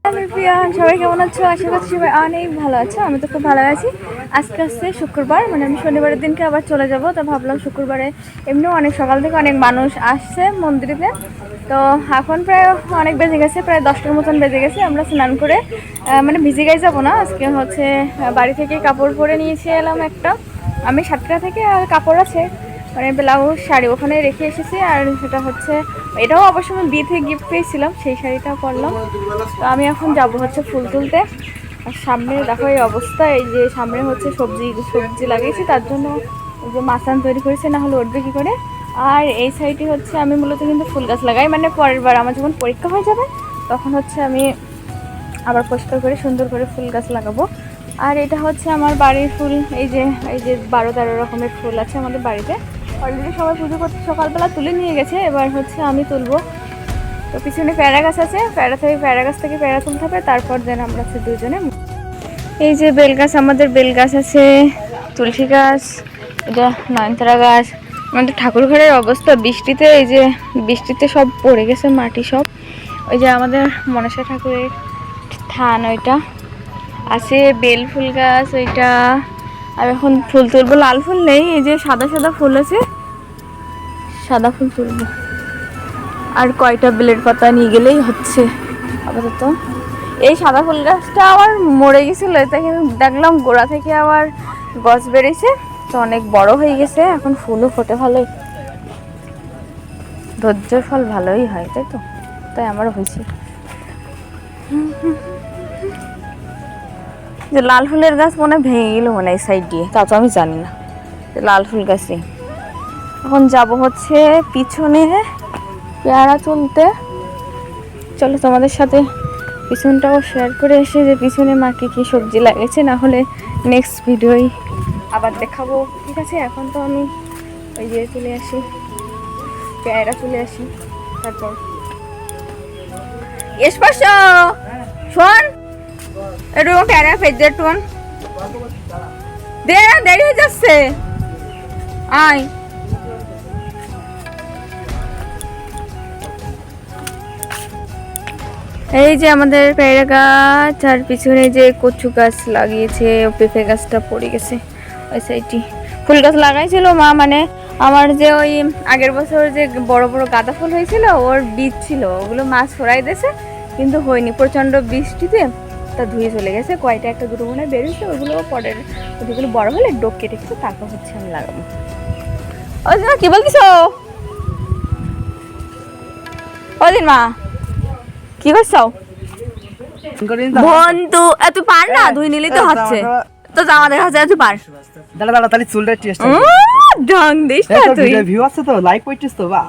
সবাই কেমন আছো? আশা করছি সবাই অনেক ভালো আছো। আমি তো খুব ভালো আছি। আজকে আসছে শুক্রবার, মানে আমি শনিবারের দিনকে আবার চলে যাব। তো ভাবলাম শুক্রবারে এমনিও অনেক সকাল থেকে অনেক মানুষ আসছে মন্দিরেতে। তো এখন প্রায় অনেক বেজে গেছে, প্রায় 10টার মতন বেজে গেছে। আমরা স্নান করে মানে ভিজে গায়ে যাবো না, আজকে হচ্ছে বাড়ি থেকে কাপড় পরে নিয়েছি এলাম একটা। আমি 7টা থেকে আর কাপড় আছে, মানে ব্লাউজ শাড়ি ওখানে রেখে এসেছি। আর সেটা হচ্ছে এটাও অবশ্য আমি বিয়ে থেকে গিফট পেয়েছিলাম, সেই শাড়িটাও পরলাম। তো আমি এখন যাব হচ্ছে ফুল তুলতে। আর সামনে দেখো এই অবস্থা, এই যে সামনে হচ্ছে সবজি লাগিয়েছি, তার জন্য ওই যে মাচান তৈরি করেছে, না হলে উঠবে কী করে। আর এই সাইডে হচ্ছে আমি মূলত কিন্তু ফুল গাছ লাগাই, মানে পরের বার আমার যখন পরীক্ষা হয়ে যাবে তখন হচ্ছে আমি আবার পরিষ্কার করে সুন্দর করে ফুল গাছ লাগাবো। আর এটা হচ্ছে আমার বাড়ির ফুল, এই যে 12-13 রকমের ফুল আছে আমাদের বাড়িতে। অলরেডি সবাই পুজো করতে সকালবেলা তুলে নিয়ে গেছে, এবার হচ্ছে আমি তুলবো। তো পিছনে প্যারা গাছ আছে, প্যারা গাছ থেকে প্যারা তুলতে হবে, তারপর দেন আমরা হচ্ছে দুজনে। এই যে বেল গাছ, আমাদের বেল গাছ আছে, তুলসী গাছ, এটা নয়নতারা গাছ। আমাদের ঠাকুর ঘরের অবস্থা বৃষ্টিতে, এই যে বৃষ্টিতে সব পড়ে গেছে মাটি সব। ওই যে আমাদের মনসা ঠাকুরের থান ওইটা আছে, বেল ফুল গাছ ওইটা। আর এখন ফুল তুলবো, লাল ফুল নেই, এই যে সাদা সাদা ফুল আছে, সাদা ফুল তুলবো। আর কয়টা বেলের পাতা নিয়ে গেলেই হচ্ছে আপাতত। এই সাদা ফুল গাছটা আবার মরে গেছিল, এটা কিন্তু দেখলাম গোড়া থেকে আবার গাছ বেরিয়েছে, তো অনেক বড় হয়ে গেছে, এখন ফুলও ফোটে ভালোই, ধৈর্যের ফল ভালোই হয়, তাই তো, তাই আমারও হয়েছে। যে লাল ফুলের গাছ মনে ভেঙে গেল মনে এই সাইড দিয়ে, তা তো আমি জানি না। লাল ফুল গাছে এখন যাব হচ্ছে পিছনে পেয়ারা তুলতে। চলো তোমাদের সাথে পিছনটাও শেয়ার করে এসে যে পিছনে মা কী সবজি লাগিয়েছে, না হলে নেক্সট ভিডিওই আবার দেখাবো, ঠিক আছে? এখন তো আমি ওই যে চলে আসি, পেয়ারা তুলে আসি, তারপর স্পর্শ শোন একটু পেয়ারা ফেলতে একটু দে না, দেরি হয়ে যাচ্ছে, আয়। এই যে আমাদের পেয়ারা গাছ, আর পিছনে যে কচু গাছ লাগিয়েছে, পেঁপে গাছটা পড়ে গেছে ওই সাইডটি। ফুল গাছ লাগাইছিল মা, মানে আমার যে ওই আগের বছর যে বড় বড় গাঁদা ফুল হয়েছিল ওর বীজ ছিল, ওগুলো মাছ ছড়াই দিয়েছে, কিন্তু হয়নি প্রচণ্ড বৃষ্টিতে, তা ধুয়ে চলে গেছে। কয়টা একটা দুটো মনে বেরিয়েছে, ওইগুলো পরের ওইগুলো বড় হলে ডোক কেটে গেছে, তারপর হচ্ছে আমি লাগাবো। ওই দিন কি বলতিস ওই দিন মা, কি করছো বন্ধু? তুই পার না, ধুই নিলি তো হচ্ছে, তো জামা দেখা যায় তুই পার। দাঁড়া দাঁড়া, তাহলে চুলটা টেস্ট ঢং দিস না তুই। ভিউ আছে তো, লাইক করছিস তো, বাহ।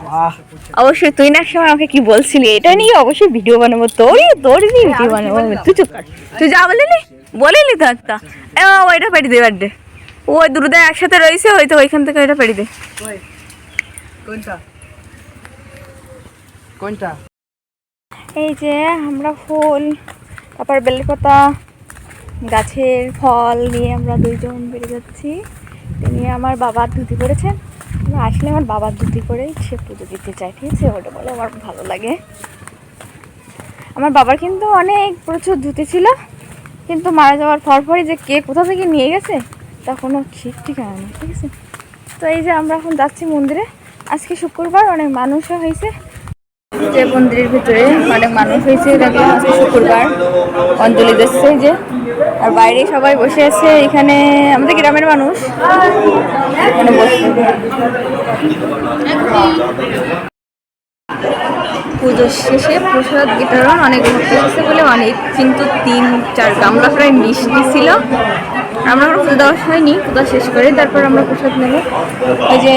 অবশ্যই তুই না সময় আমাকে কি বলছিলি, এটা নিয়ে অবশ্যই ভিডিও বানাবো, তোর নিয়ে ভিডিও বানাবো। তুই চুপ কর, তুই যা বলিলি তো একটা। ওইটা পেড়ি দে, বার্থডে ওই দুটো একসাথে রয়েছে, হয়তো ওইখান থেকে ওইটা পেড়ি দে। কোনটা? এই যে আমরা ফুল, তারপর বেলের পাতা, গাছের ফল নিয়ে আমরা দুইজন বেরিয়ে যাচ্ছি। তিনি আমার বাবার ধুতি করেছেন, আসলে আমার বাবার ধুতি করেই সে পুজো দিতে চাই, ঠিক আছে? ওটা বলে আমার ভালো লাগে। আমার বাবার কিন্তু প্রচুর ধুতি ছিল, কিন্তু মারা যাওয়ার পরপরই যে কে কোথা থেকে নিয়ে গেছে তা কোনো ঠিক ঠিকানা নেই, ঠিক আছে? তো এই যে আমরা এখন যাচ্ছি মন্দিরে, আজকে শুক্রবার, অনেক মানুষও হয়েছে। যে মন্দিরের ভিতরে অনেক মানুষ হয়েছে, দেখলাম আজকে শুক্রবার, অঞ্জলি দিচ্ছে এই যে। আর বাইরে সবাই বসে আছে, এখানে আমাদের গ্রামের মানুষ এখানে বসে। পুজো শেষে প্রসাদ বিতরণ, অনেক ভক্ত এসেছে বলে অনেক, কিন্তু 3-4 গামলা প্রায় মিষ্টি ছিল। আমরা পুজো দেওয়া হয়নি, পুজো শেষ করে তারপর আমরা প্রসাদ নেব। এই যে